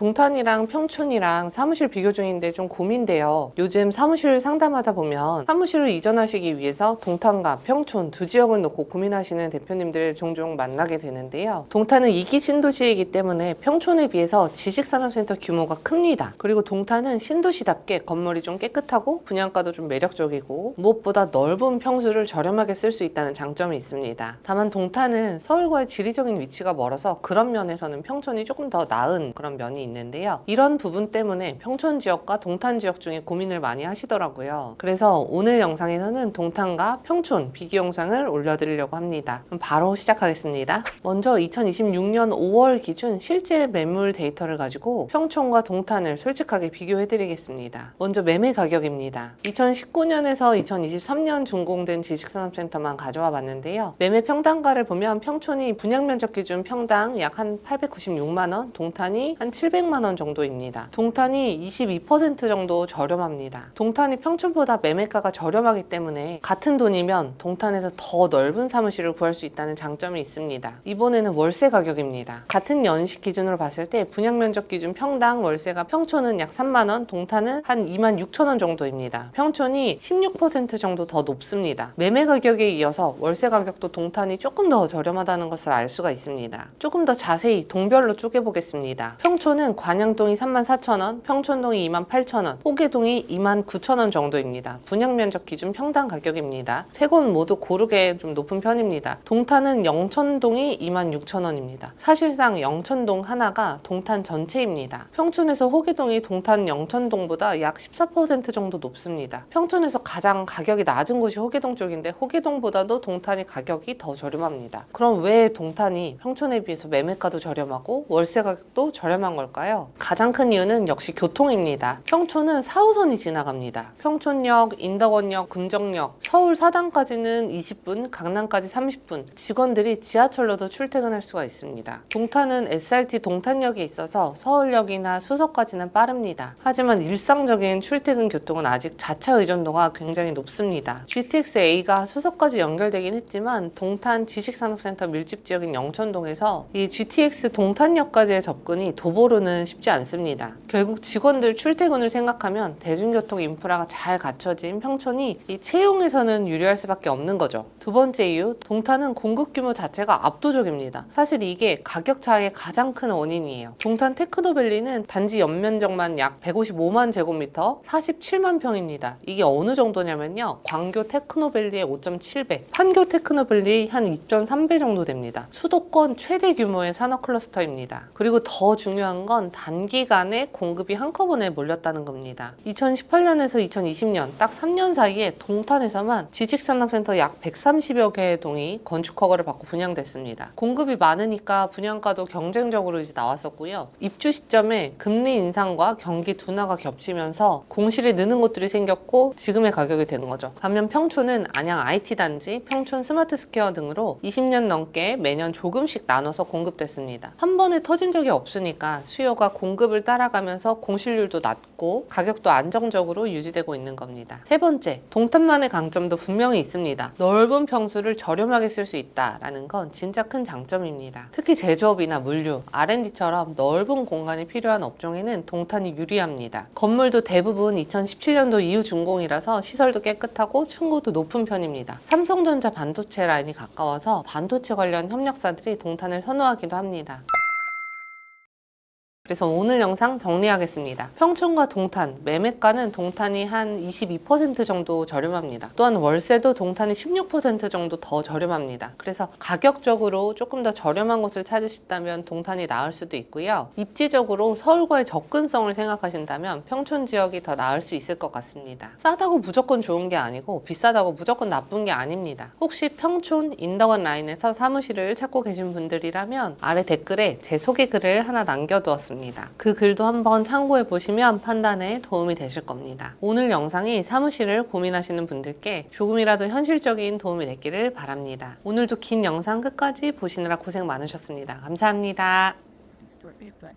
동탄이랑 평촌이랑 사무실 비교 중인데 좀 고민돼요. 요즘 사무실 상담하다 보면 사무실을 이전하시기 위해서 동탄과 평촌 두 지역을 놓고 고민하시는 대표님들 종종 만나게 되는데요. 동탄은 2기 신도시이기 때문에 평촌에 비해서 지식산업센터 규모가 큽니다. 그리고 동탄은 신도시답게 건물이 좀 깨끗하고 분양가도 좀 매력적이고 무엇보다 넓은 평수를 저렴하게 쓸 수 있다는 장점이 있습니다. 다만 동탄은 서울과의 지리적인 위치가 멀어서 그런 면에서는 평촌이 조금 더 나은 그런 면이 있는데요. 이런 부분 때문에 평촌 지역과 동탄 지역 중에 고민을 많이 하시더라고요. 그래서 오늘 영상에서는 동탄과 평촌 비교 영상을 올려드리려고 합니다. 그럼 바로 시작하겠습니다. 먼저 2026년 5월 기준 실제 매물 데이터를 가지고 평촌과 동탄을 솔직하게 비교해드리겠습니다. 먼저 매매 가격입니다. 2019년에서 2023년 준공된 지식산업센터만 가져와 봤는데요. 매매 평당가를 보면 평촌이 분양면적 기준 평당 약 한 896만원, 동탄이 한 700만원 정도입니다. 동탄이 22% 정도 저렴합니다. 동탄이 평촌보다 매매가가 저렴하기 때문에 같은 돈이면 동탄에서 더 넓은 사무실을 구할 수 있다는 장점이 있습니다. 이번에는 월세 가격입니다. 같은 연식 기준으로 봤을 때 분양면적 기준 평당 월세가 평촌은 약 3만원, 동탄은 한 26,000원 정도입니다. 평촌이 16% 정도 더 높습니다. 매매 가격에 이어서 월세 가격도 동탄이 조금 더 저렴하다는 것을 알 수가 있습니다. 조금 더 자세히 동별로 쪼개보겠습니다. 평촌은 관양동이 34,000원, 평촌동이 28,000원, 호계동이 29,000원 정도입니다. 분양면적 기준 평당 가격입니다. 세 곳 모두 고르게 좀 높은 편입니다. 동탄은 영천동이 26,000원입니다. 사실상 영천동 하나가 동탄 전체입니다. 평촌에서 호계동이 동탄 영천동보다 약 14% 정도 높습니다. 평촌에서 가장 가격이 낮은 곳이 호계동 쪽인데 호계동보다도 동탄이 가격이 더 저렴합니다. 그럼 왜 동탄이 평촌에 비해서 매매가도 저렴하고 월세 가격도 저렴한 걸까요? 가장 큰 이유는 역시 교통입니다. 평촌은 4호선이 지나갑니다. 평촌역, 인덕원역, 금정역, 서울 사당까지는 20분, 강남까지 30분, 직원들이 지하철로도 출퇴근할 수가 있습니다. 동탄은 SRT 동탄역에 있어서 서울역이나 수서까지는 빠릅니다. 하지만 일상적인 출퇴근 교통은 아직 자차 의존도가 굉장히 높습니다. GTX-A가 수서까지 연결되긴 했지만 동탄 지식산업센터 밀집 지역인 영천동에서 이 GTX 동탄역까지의 접근이 도보로는 쉽지 않습니다. 결국 직원들 출퇴근을 생각하면 대중교통 인프라가 잘 갖춰진 평촌이 이 채용에서는 유리할 수밖에 없는 거죠. 두 번째 이유, 동탄은 공급 규모 자체가 압도적입니다. 사실 이게 가격 차이의 가장 큰 원인이에요. 동탄 테크노밸리는 단지 연면적만 약 155만 제곱미터, 47만 평입니다. 이게 어느 정도냐면요. 광교 테크노밸리의 5.7배, 판교 테크노밸리 한 2.3배 정도 됩니다. 수도권 최대 규모의 산업 클러스터입니다. 그리고 더 중요한 건 단기간에 공급이 한꺼번에 몰렸다는 겁니다. 2018년에서 2020년 딱 3년 사이에 동탄에서만 지식산업센터 약 130여 개의 동이 건축 허가를 받고 분양됐습니다. 공급이 많으니까 분양가도 경쟁적으로 이제 나왔었고요. 입주 시점에 금리 인상과 경기 둔화가 겹치면서 공실이 느는 곳들이 생겼고 지금의 가격이 되는 거죠. 반면 평촌은 안양 IT단지, 평촌 스마트스퀘어 등으로 20년 넘게 매년 조금씩 나눠서 공급됐습니다. 한 번에 터진 적이 없으니까 수요가 공급을 따라가면서 공실률도 낮고 가격도 안정적으로 유지되고 있는 겁니다. 세 번째, 동탄만의 강점도 분명히 있습니다. 넓은 평수를 저렴하게 쓸 수 있다는 건 진짜 큰 장점입니다. 특히 제조업이나 물류, R&D처럼 넓은 공간이 필요한 업종에는 동탄이 유리합니다. 건물도 대부분 2017년도 이후 준공이라서 시설도 깨끗하고 층고도 높은 편입니다. 삼성전자 반도체 라인이 가까워서 반도체 관련 협력사들이 동탄을 선호하기도 합니다. 그래서 오늘 영상 정리하겠습니다. 평촌과 동탄, 매매가는 동탄이 한 22% 정도 저렴합니다. 또한 월세도 동탄이 16% 정도 더 저렴합니다. 그래서 가격적으로 조금 더 저렴한 곳을 찾으신다면 동탄이 나을 수도 있고요. 입지적으로 서울과의 접근성을 생각하신다면 평촌 지역이 더 나을 수 있을 것 같습니다. 싸다고 무조건 좋은 게 아니고 비싸다고 무조건 나쁜 게 아닙니다. 혹시 평촌, 인덕원 라인에서 사무실을 찾고 계신 분들이라면 아래 댓글에 제 소개 글을 하나 남겨두었습니다. 그 글도 한번 참고해 보시면 판단에 도움이 되실 겁니다. 오늘 영상이 사무실을 고민하시는 분들께 조금이라도 현실적인 도움이 됐기를 바랍니다. 오늘도 긴 영상 끝까지 보시느라 고생 많으셨습니다. 감사합니다.